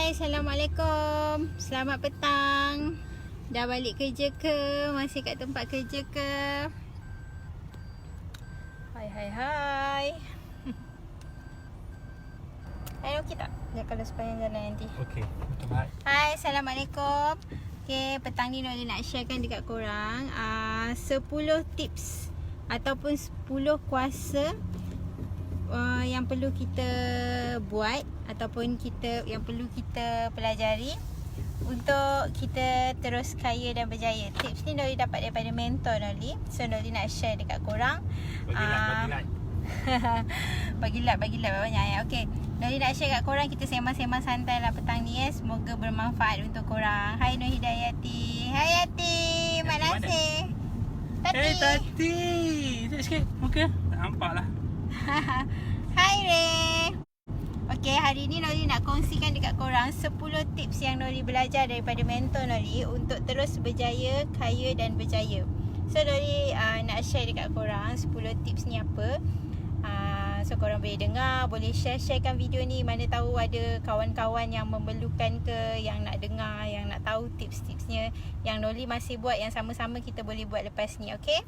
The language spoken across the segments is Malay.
Hai, Assalamualaikum. Selamat petang. Dah balik kerja ke? Masih kat tempat kerja ke? Hai. Hai, okey tak? Dia kalau sepanjang jalan nanti. Okey, betul baik. Hai, Assalamualaikum. Okay, petang ni Noli nak sharekan dekat korang 10 tips ataupun 10 kuasa yang perlu kita buat ataupun yang perlu kita pelajari untuk kita terus kaya dan berjaya. Tips ni Noli dapat daripada mentor Noli. So Noli nak share dekat korang. Bagi like banyak ya. Okey. Noli nak share kat korang, kita sembang-sembang santai lah petang ni ya. Semoga bermanfaat untuk korang. Hai Nur Hidayati. Hai Yati. Mak Nasir. Tati. Hey Tati. Sekejap sikit muka. Tak nampak lah. Hai Ray. Okey, hari ni Noli nak kongsikan dekat korang 10 tips yang Noli belajar daripada mentor Noli untuk terus berjaya, kaya dan berjaya. So Noli nak share dekat korang 10 tips ni apa. So korang boleh dengar, boleh sharekan video ni. Mana tahu ada kawan-kawan yang memerlukan ke, yang nak dengar, yang nak tahu tips-tipsnya yang Noli masih buat, yang sama-sama kita boleh buat lepas ni. Okey.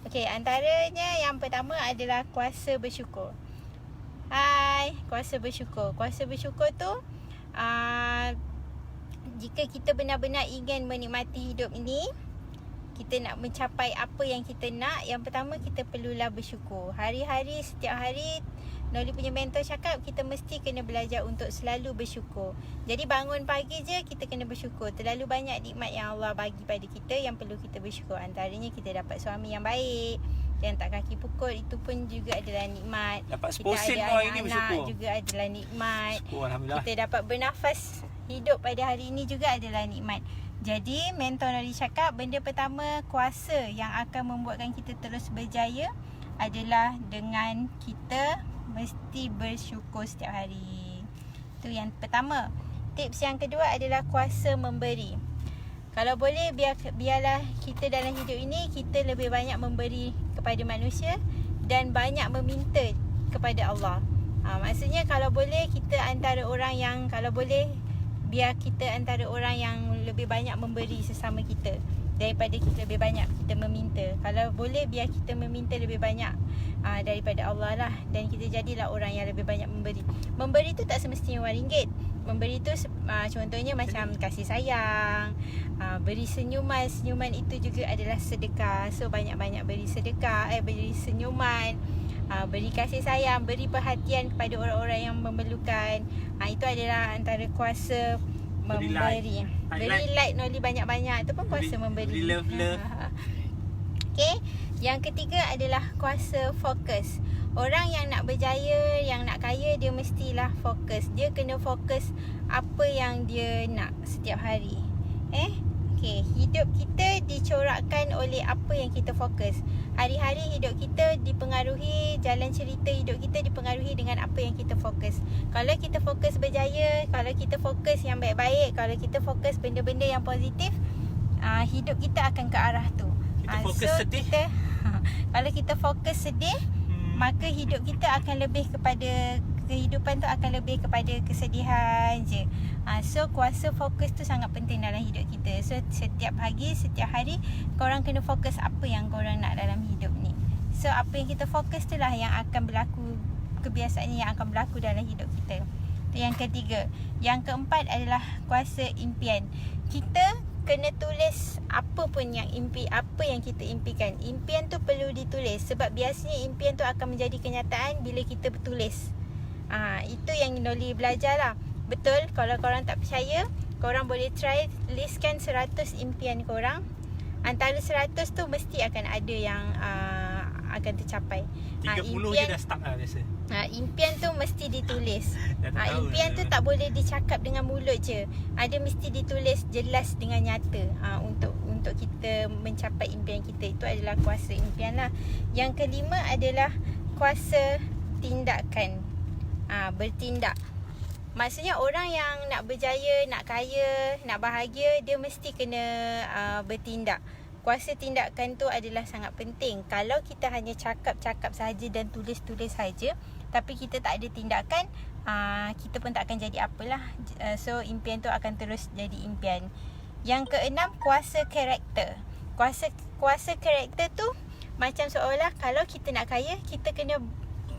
Okey, antaranya yang pertama adalah kuasa bersyukur. Hai, kuasa bersyukur. Kuasa bersyukur tu jika kita benar-benar ingin menikmati hidup ini, kita nak mencapai apa yang kita nak, yang pertama kita perlulah bersyukur. Hari-hari, setiap hari Noli punya mentor cakap kita mesti kena belajar untuk selalu bersyukur. Jadi bangun pagi je kita kena bersyukur. Terlalu banyak nikmat yang Allah bagi pada kita yang perlu kita bersyukur. Antaranya kita dapat suami yang baik, yang tak kaki pukul, itu pun juga adalah nikmat. Dapat kita ada anak-anak juga adalah nikmat. Alhamdulillah. Kita dapat bernafas hidup pada hari ini juga adalah nikmat. Jadi mentor Noli cakap benda pertama, kuasa yang akan membuatkan kita terus berjaya adalah dengan kita mesti bersyukur setiap hari. Itu yang pertama. Tips yang kedua adalah kuasa memberi. Kalau boleh biarlah kita dalam hidup ini kita lebih banyak memberi kepada manusia dan banyak meminta kepada Allah. Maksudnya kalau boleh kita antara orang yang, kalau boleh biar kita antara orang yang lebih banyak memberi sesama kita daripada kita lebih banyak kita meminta. Kalau boleh biar kita meminta lebih banyak daripada Allah lah, dan kita jadilah orang yang lebih banyak memberi. Memberi tu tak semestinya RM1. Memberi tu contohnya macam kasih sayang, beri senyuman. Senyuman itu juga adalah sedekah. So banyak-banyak beri sedekah, beri senyuman, beri kasih sayang, beri perhatian kepada orang-orang yang memerlukan. Itu adalah antara kuasa memberi. Beri like Noli banyak-banyak, itu pun kuasa memberi. Beri love. Okay. Yang ketiga adalah kuasa fokus. Orang yang nak berjaya, yang nak kaya, dia mestilah fokus. Dia kena fokus apa yang dia nak setiap hari. Okay. Hidup kita dicorakkan oleh apa yang kita fokus. Hari-hari hidup kita dipengaruhi, jalan cerita hidup kita dipengaruhi dengan apa yang kita fokus. Kalau kita fokus berjaya, kalau kita fokus yang baik-baik, kalau kita fokus benda-benda yang positif, hidup kita akan ke arah tu. Kita fokus sedih. Kalau kita fokus sedih, maka hidup kita akan lebih kepada, kehidupan tu akan lebih kepada kesedihan je. So kuasa fokus tu sangat penting dalam hidup kita. So setiap pagi, setiap hari korang kena fokus apa yang korang nak dalam hidup ni. So apa yang kita fokus tu lah yang akan berlaku, kebiasaannya yang akan berlaku dalam hidup kita. Itu yang ketiga. Yang keempat adalah kuasa impian. Kita kena tulis apa pun yang apa yang kita impikan. Impian tu perlu ditulis, sebab biasanya impian tu akan menjadi kenyataan bila kita bertulis. Itu yang Noli belajar lah. Betul, kalau korang tak percaya, korang boleh try listkan 100 impian korang. Antara 100 tu mesti akan ada yang akan tercapai. 30 je dah stuck lah biasa. Impian tu mesti ditulis. Impian tu tak boleh dicakap dengan mulut je. Ada mesti ditulis jelas dengan nyata untuk kita mencapai impian kita. Itu adalah kuasa impian lah. Yang kelima adalah kuasa tindakan. Bertindak. Maksudnya orang yang nak berjaya, nak kaya, nak bahagia, dia mesti kena bertindak. Kuasa tindakan tu adalah sangat penting. Kalau kita hanya cakap-cakap saja dan tulis-tulis saja, tapi kita tak ada tindakan, kita pun tak akan jadi apalah. So impian tu akan terus jadi impian. Yang keenam, kuasa karakter. Kuasa karakter tu macam seolah kalau kita nak kaya, kita kena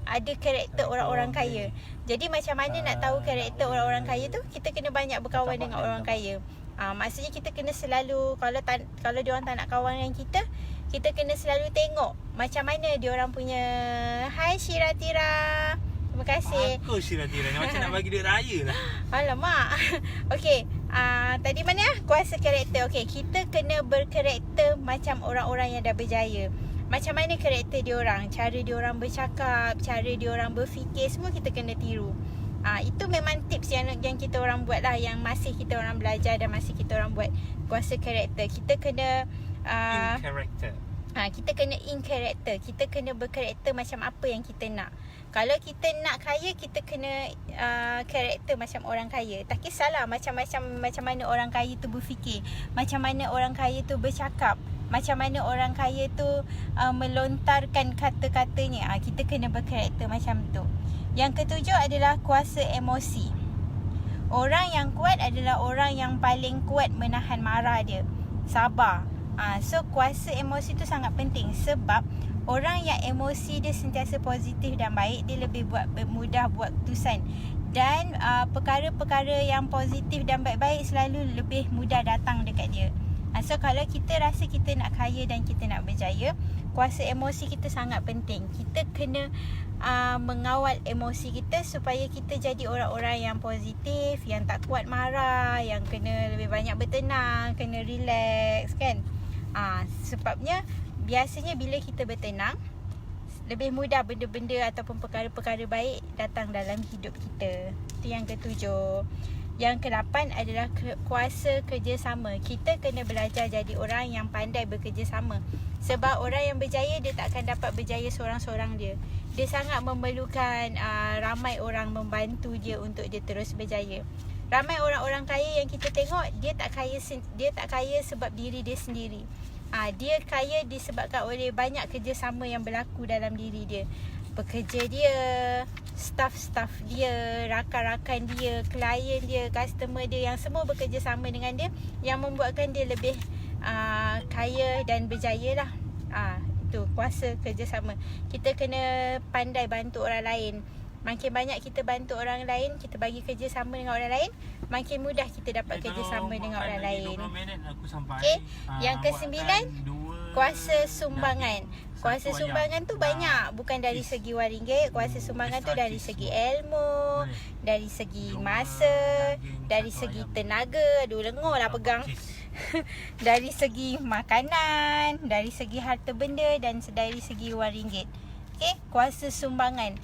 ada karakter orang-orang kaya. Jadi macam mana nak tahu karakter orang-orang kaya tu? Kita kena banyak berkawan dengan orang kaya. Maksudnya kita kena selalu, kalau diorang tak nak kawan dengan kita kena selalu tengok macam mana diorang punya. Hai Syiratira. Terima kasih. Aku Syiratira ni macam nak bagi duit raya lah. Alamak. Okey, tadi mana? Kuasa karakter. Okey, kita kena berkarakter macam orang-orang yang dah berjaya. Macam mana karakter diorang, cara diorang bercakap, cara diorang berfikir, semua kita kena tiru. Itu memang tips yang kita orang buat lah, yang masih kita orang belajar dan masih kita orang buat. Kuasa karakter. Kita kena In character. Kita kena in character. Kita kena berkarakter macam apa yang kita nak. Kalau kita nak kaya, kita kena karakter macam orang kaya. Tak kisahlah macam mana orang kaya tu berfikir, macam mana orang kaya tu bercakap, macam mana orang kaya tu melontarkan kata-katanya. Kita kena berkarakter macam tu. Yang ketujuh adalah kuasa emosi. Orang yang kuat adalah orang yang paling kuat menahan marah dia. Sabar. So kuasa emosi tu sangat penting, sebab orang yang emosi dia sentiasa positif dan baik, dia lebih mudah buat keputusan. Dan perkara-perkara yang positif dan baik-baik selalu lebih mudah datang dekat dia. So kalau kita rasa kita nak kaya dan kita nak berjaya, kuasa emosi kita sangat penting. Kita kena mengawal emosi kita supaya kita jadi orang-orang yang positif, yang tak kuat marah, yang kena lebih banyak bertenang, kena relax kan. Sebabnya biasanya bila kita bertenang, lebih mudah benda-benda ataupun perkara-perkara baik datang dalam hidup kita. Itu yang ketujuh. Yang ke-8 adalah kuasa kerjasama. Kita kena belajar jadi orang yang pandai bekerjasama. Sebab orang yang berjaya, dia tak akan dapat berjaya seorang-seorang dia. Dia sangat memerlukan ramai orang membantu dia untuk dia terus berjaya. Ramai orang-orang kaya yang kita tengok, dia tak kaya sebab diri dia sendiri. Dia kaya disebabkan oleh banyak kerjasama yang berlaku dalam diri dia. Pekerja dia, staff dia, rakan-rakan dia, klien dia, customer dia, yang semua bekerjasama dengan dia, yang membuatkan dia lebih kaya dan berjaya lah. Itu kuasa kerjasama. Kita kena pandai bantu orang lain. Makin banyak kita bantu orang lain, kita bagi kerjasama dengan orang lain, makin mudah kita dapat kerjasama dengan orang lain. 20 minit aku sampai. Okay. Yang ke-9, kuasa sumbangan. Kuasa sumbangan tu banyak. Bukan dari segi wang ringgit. Kuasa sumbangan tu dari segi ilmu, dari segi masa, dari segi tenaga. Aduh, lengur lah pegang. Dari segi makanan, dari segi harta benda, dan dari segi wang ringgit. Okay. Kuasa sumbangan.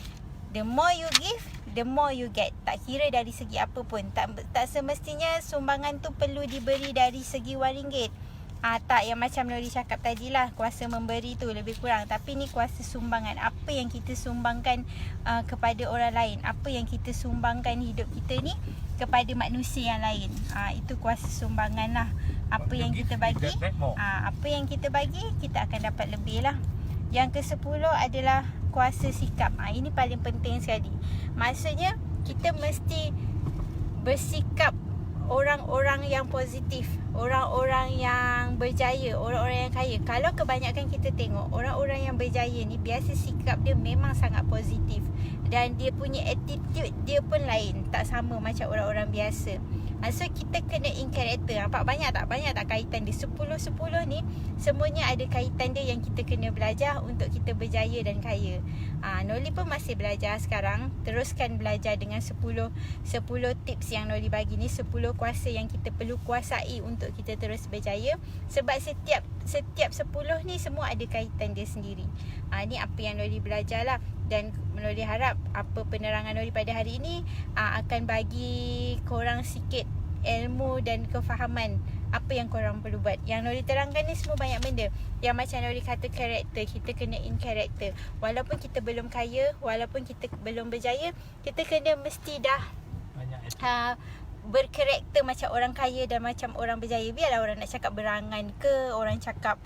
The more you give, the more you get. Tak kira dari segi apa pun. Tak semestinya sumbangan tu perlu diberi dari segi wang ringgit. Tak, yang macam Nuri cakap tadi lah, kuasa memberi tu lebih kurang. Tapi ni kuasa sumbangan. Apa yang kita sumbangkan kepada orang lain, apa yang kita sumbangkan hidup kita ni kepada manusia yang lain. Itu kuasa sumbangan lah. Apa yang kita bagi, kita akan dapat lebih lah. Yang ke-10 adalah kuasa sikap. Ini paling penting sekali. Maksudnya kita mesti bersikap orang-orang yang positif, orang-orang yang berjaya, orang-orang yang kaya. Kalau kebanyakan kita tengok orang-orang yang berjaya ni, biasa sikap dia memang sangat positif, dan dia punya attitude dia pun lain, tak sama macam orang-orang biasa. So kita kena in character. Nampak banyak tak kaitan dia. 10-10 ni semuanya ada kaitan dia yang kita kena belajar untuk kita berjaya dan kaya. Noli pun masih belajar sekarang. Teruskan belajar dengan 10 tips yang Noli bagi ni, 10 kuasa yang kita perlu kuasai untuk kita terus berjaya. Sebab setiap 10 ni semua ada kaitan dia sendiri. Ni apa yang Noli belajar lah. Dan Noli harap apa penerangan Noli pada hari ini akan bagi korang sikit ilmu dan kefahaman apa yang korang perlu buat. Yang Noli terangkan ni semua banyak benda. Yang macam Noli kata karakter, kita kena in karakter. Walaupun kita belum kaya, walaupun kita belum berjaya, kita kena mesti dah berkarakter macam orang kaya dan macam orang berjaya. Biarlah orang nak cakap berangan ke, orang cakap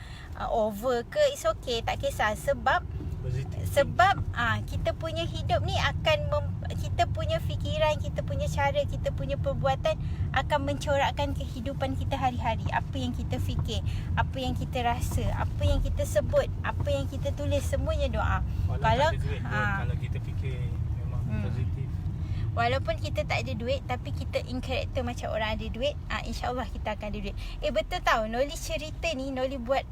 over ke, it's okay, tak kisah. Sebab Positif. Sebab kita punya hidup ni akan kita punya fikiran, kita punya cara, kita punya perbuatan akan mencorakkan kehidupan kita hari-hari. Apa yang kita fikir, apa yang kita rasa, apa yang kita sebut, apa yang kita tulis, semuanya doa. Kalau tak ada duit pun, kalau kita fikir memang positif. Walaupun kita tak ada duit, tapi kita in character macam orang ada duit, insya-Allah kita akan ada duit. Betul tau, Noli cerita ni, Noli buat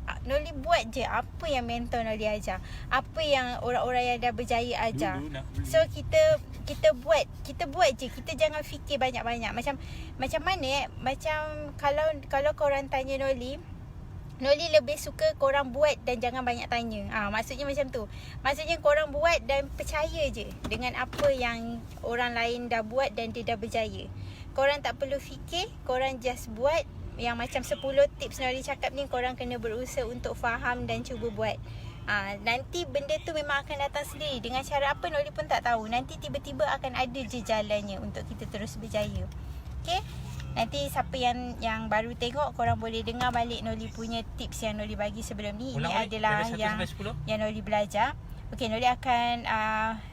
je apa yang mentor Noli ajar. Apa yang orang-orang yang dah berjaya ajar. So kita buat je. Kita jangan fikir banyak-banyak. Macam mana macam kalau korang tanya Noli lebih suka korang buat dan jangan banyak tanya. Maksudnya macam tu. Maksudnya korang buat dan percaya je dengan apa yang orang lain dah buat dan dia dah berjaya. Korang tak perlu fikir, korang just buat. Yang macam 10 tips Noli cakap ni, korang kena berusaha untuk faham dan cuba buat. Nanti benda tu memang akan datang sendiri. Dengan cara apa Noli pun tak tahu. Nanti tiba-tiba akan ada je jalannya untuk kita terus berjaya. Okay? Nanti siapa yang baru tengok, korang boleh dengar balik Noli punya tips yang Noli bagi sebelum ni. Ini adalah yang Noli belajar. Okey, Noli akan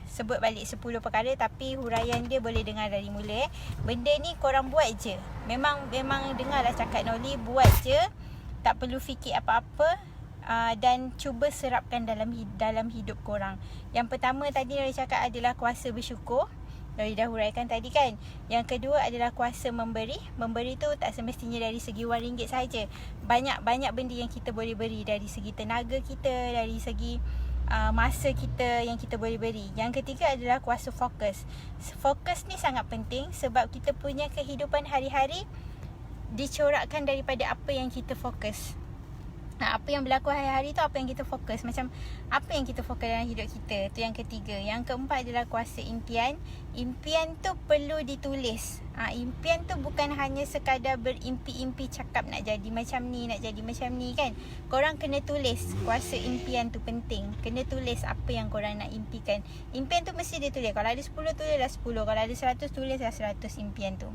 sebut balik 10 perkara, tapi huraian dia boleh dengar dari mula. Benda ni korang buat je. Memang dengarlah cakap Noli, buat je. Tak perlu fikir apa-apa. Dan cuba serapkan dalam hidup korang. Yang pertama tadi Noli cakap adalah kuasa bersyukur. Noli dah huraikan tadi kan. Yang kedua adalah kuasa memberi. Memberi tu tak semestinya dari segi RM1 saja. Banyak benda yang kita boleh beri. Dari segi tenaga kita, dari segi masa kita yang kita boleh beri. Yang ketiga adalah kuasa fokus. Fokus ni sangat penting sebab kita punya kehidupan hari-hari dicorakkan daripada apa yang kita fokus. Apa yang berlaku hari-hari tu apa yang kita fokus. Macam apa yang kita fokus dalam hidup kita. Tu yang ketiga. Yang keempat adalah kuasa impian. Impian tu perlu ditulis. Impian tu bukan hanya sekadar berimpi-impi cakap nak jadi macam ni, nak jadi macam ni kan. Korang kena tulis. Kuasa impian tu penting. Kena tulis apa yang korang nak impikan. Impian tu mesti ditulis. Kalau ada 10 tulislah 10. Kalau ada 100 tulislah 100 impian tu.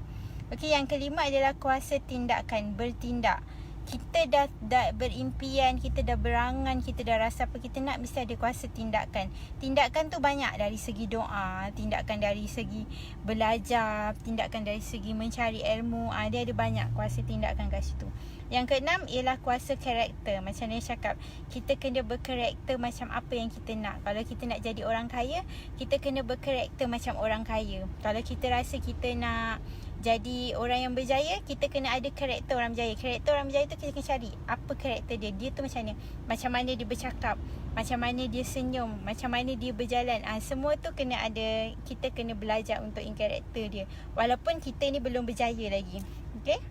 Okey, yang kelima adalah kuasa tindakan. Bertindak. Kita dah berimpian, kita dah berangan, kita dah rasa apa kita nak, mesti ada kuasa tindakan. Tindakan tu banyak, dari segi doa, tindakan dari segi belajar, tindakan dari segi mencari ilmu. Dia ada banyak kuasa tindakan kat situ. Yang keenam ialah kuasa karakter. Macam saya cakap, kita kena berkarakter macam apa yang kita nak. Kalau kita nak jadi orang kaya, kita kena berkarakter macam orang kaya. Kalau kita rasa kita nak jadi orang yang berjaya, kita kena ada karakter orang berjaya. Karakter orang berjaya tu kita kena cari apa karakter dia. Dia tu macam mana? Macam mana dia bercakap, macam mana dia senyum, macam mana dia berjalan. Semua tu kena ada. Kita kena belajar untuk karakter dia, walaupun kita ni belum berjaya lagi. Okay?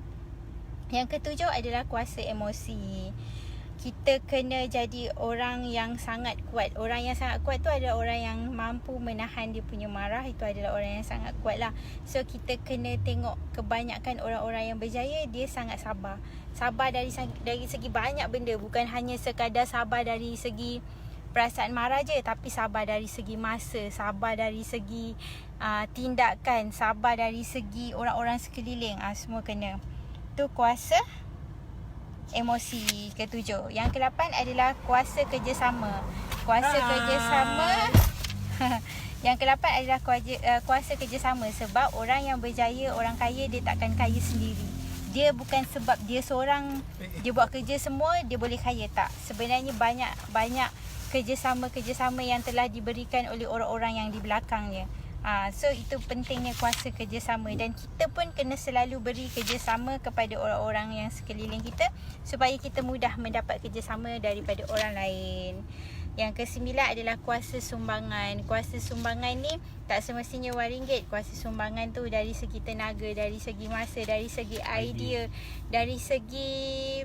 Yang ketujuh adalah kuasa emosi. Kita kena jadi orang yang sangat kuat. Orang yang sangat kuat tu adalah orang yang mampu menahan dia punya marah. Itu adalah orang yang sangat kuat lah. So kita kena tengok kebanyakan orang-orang yang berjaya, dia sangat sabar. Sabar dari segi banyak benda. Bukan hanya sekadar sabar dari segi perasaan marah je, tapi sabar dari segi masa, sabar dari segi tindakan, sabar dari segi orang-orang sekeliling. Semua kena. Tu kuasa emosi ketujuh. Yang ke-8 adalah kuasa kerjasama. Kuasa kerjasama. Yang ke-8 adalah kuasa kerjasama. Sebab orang yang berjaya, orang kaya, dia takkan kaya sendiri. Dia bukan sebab dia seorang, dia buat kerja semua, dia boleh kaya. Tak. Sebenarnya banyak kerjasama yang telah diberikan oleh orang-orang yang di belakangnya. So itu pentingnya kuasa kerjasama. Dan kita pun kena selalu beri kerjasama kepada orang-orang yang sekeliling kita, supaya kita mudah mendapat kerjasama daripada orang lain. Yang ke-9 adalah kuasa sumbangan. Kuasa sumbangan ni tak semestinya RM1. Kuasa sumbangan tu dari segi tenaga, dari segi masa, dari segi idea, dari segi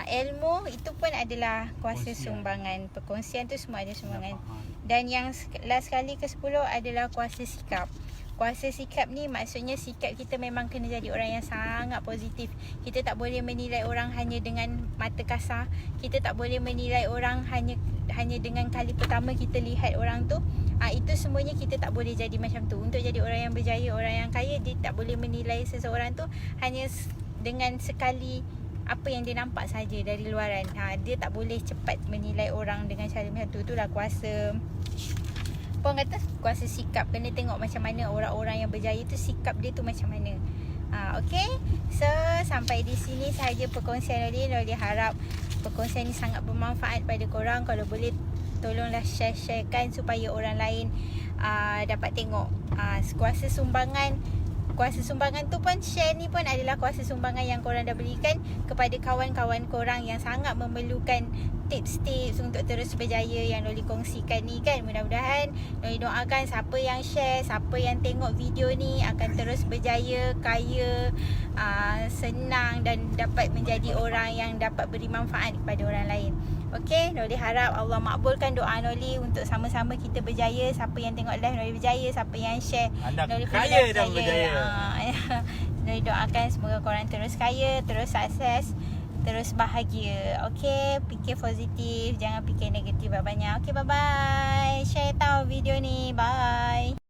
ilmu. Itu pun adalah kuasa sumbangan. Perkongsian tu semua ada sumbangan. Dan yang last sekali ke-10 adalah kuasa sikap. Kuasa sikap ni maksudnya sikap kita memang kena jadi orang yang sangat positif. Kita tak boleh menilai orang hanya dengan mata kasar. Kita tak boleh menilai orang hanya dengan kali pertama kita lihat orang tu. Itu semuanya kita tak boleh jadi macam tu. Untuk jadi orang yang berjaya, orang yang kaya, dia tak boleh menilai seseorang tu hanya dengan sekali apa yang dia nampak saja dari luaran. Dia tak boleh cepat menilai orang dengan cara macam tu. Itulah kuasa. Puan kata kuasa sikap. Kena tengok macam mana orang-orang yang berjaya tu sikap dia tu macam mana. Okay. So sampai di sini sahaja perkongsian Noli harap perkongsian ni sangat bermanfaat pada korang. Kalau boleh tolonglah share-sharekan supaya orang lain dapat tengok kuasa sumbangan. Kuasa sumbangan tu pun, share ni pun adalah kuasa sumbangan yang korang dah berikan kepada kawan-kawan korang yang sangat memerlukan tips-tips untuk terus berjaya yang Noli kongsikan ni kan. Mudah-mudahan Noli doakan siapa yang share, siapa yang tengok video ni akan terus berjaya, kaya, senang dan dapat menjadi orang yang dapat beri manfaat kepada orang lain. Okay, Noli harap Allah makbulkan doa Noli untuk sama-sama kita berjaya. Siapa yang tengok live Noli berjaya, siapa yang share Anda Noli kaya dan berjaya. Noli doakan semoga korang terus kaya, terus sukses, terus bahagia. Okay, fikir positif, jangan fikir negatif banyak. Okay, bye-bye. Share tahu video ni. Bye.